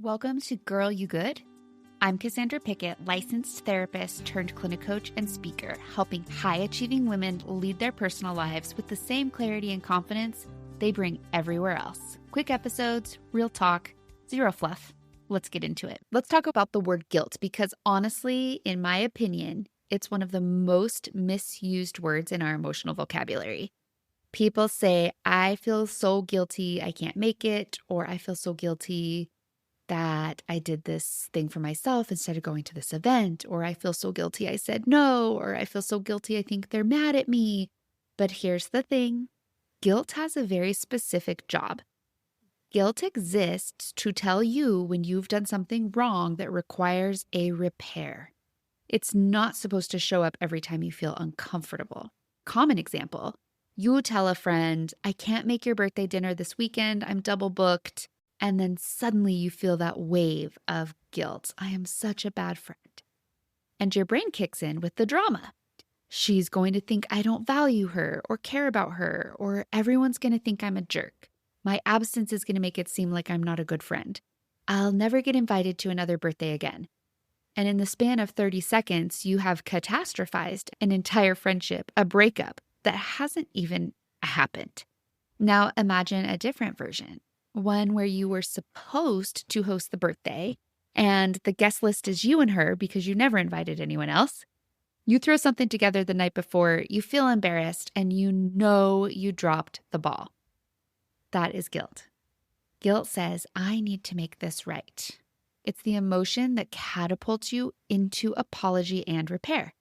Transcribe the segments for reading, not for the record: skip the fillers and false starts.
Welcome to Girl You Good. I'm Cassandra Pickett, licensed therapist turned clinic coach and speaker, helping high-achieving women lead their personal lives with the same clarity and confidence they bring everywhere else. Quick episodes, real talk, zero fluff. Let's get into it. Let's talk about the word guilt because honestly, in my opinion, it's one of the most misused words in our emotional vocabulary. People say, I feel so guilty I can't make it, or I feel so guilty that I did this thing for myself instead of going to this event, or I feel so guilty I said no, or I feel so guilty I think they're mad at me. But here's the thing. Guilt has a very specific job. Guilt exists to tell you when you've done something wrong that requires a repair. It's not supposed to show up every time you feel uncomfortable. Common example, you tell a friend, I can't make your birthday dinner this weekend, I'm double booked. And then suddenly you feel that wave of guilt. I am such a bad friend. And your brain kicks in with the drama. She's going to think I don't value her or care about her, or everyone's going to think I'm a jerk. My absence is going to make it seem like I'm not a good friend. I'll never get invited to another birthday again. And in the span of 30 seconds, you have catastrophized an entire friendship, a breakup that hasn't even happened. Now imagine a different version. One where you were supposed to host the birthday and the guest list is you and her because you never invited anyone else. You throw something together the night before, you feel embarrassed, and you know you dropped the ball. That is guilt. Guilt says, I need to make this right. It's the emotion that catapults you into apology and repair.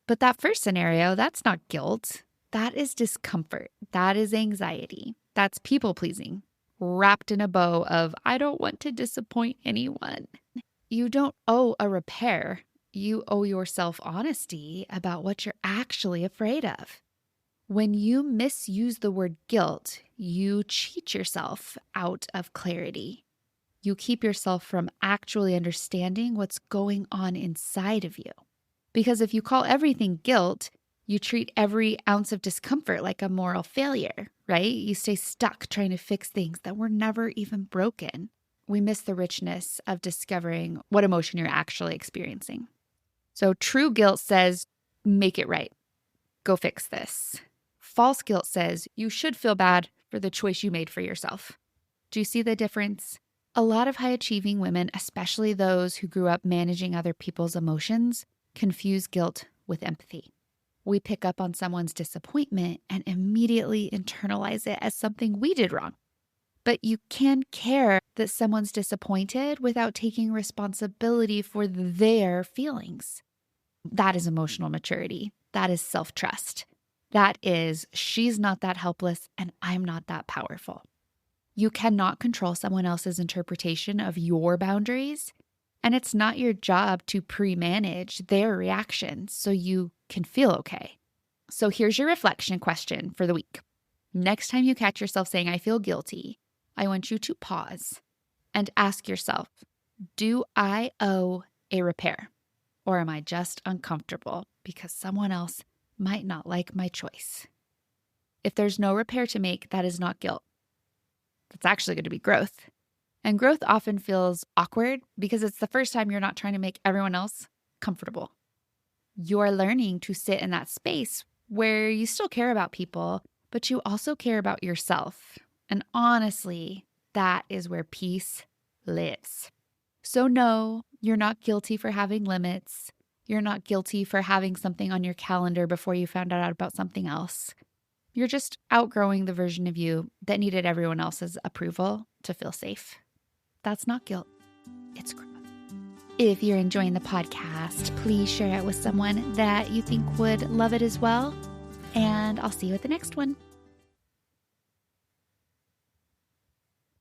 But that first scenario, that's not guilt. That is discomfort. That is anxiety. That's people-pleasing. Wrapped in a bow of, I don't want to disappoint anyone. You don't owe a repair. You owe yourself honesty about what you're actually afraid of. When you misuse the word guilt, you cheat yourself out of clarity. You keep yourself from actually understanding what's going on inside of you. Because if you call everything guilt, you treat every ounce of discomfort like a moral failure, right? You stay stuck trying to fix things that were never even broken. We miss the richness of discovering what emotion you're actually experiencing. So true guilt says, make it right. Go fix this. False guilt says, you should feel bad for the choice you made for yourself. Do you see the difference? A lot of high-achieving women, especially those who grew up managing other people's emotions, confuse guilt with empathy. We pick up on someone's disappointment and immediately internalize it as something we did wrong. But you can care that someone's disappointed without taking responsibility for their feelings. That is emotional maturity. That is self-trust. That is, she's not that helpless and I'm not that powerful. You cannot control someone else's interpretation of your boundaries, and it's not your job to pre-manage their reactions so you can feel okay. So here's your reflection question for the week. Next time you catch yourself saying, I feel guilty, I want you to pause and ask yourself, do I owe a repair? Or am I just uncomfortable because someone else might not like my choice? If there's no repair to make, that is not guilt. That's actually going to be growth. And growth often feels awkward because it's the first time you're not trying to make everyone else comfortable. You're learning to sit in that space where you still care about people, but you also care about yourself. And honestly, that is where peace lives. So no, you're not guilty for having limits. You're not guilty for having something on your calendar before you found out about something else. You're just outgrowing the version of you that needed everyone else's approval to feel safe. That's not guilt. It's growth. If you're enjoying the podcast, please share it with someone that you think would love it as well. And I'll see you at the next one.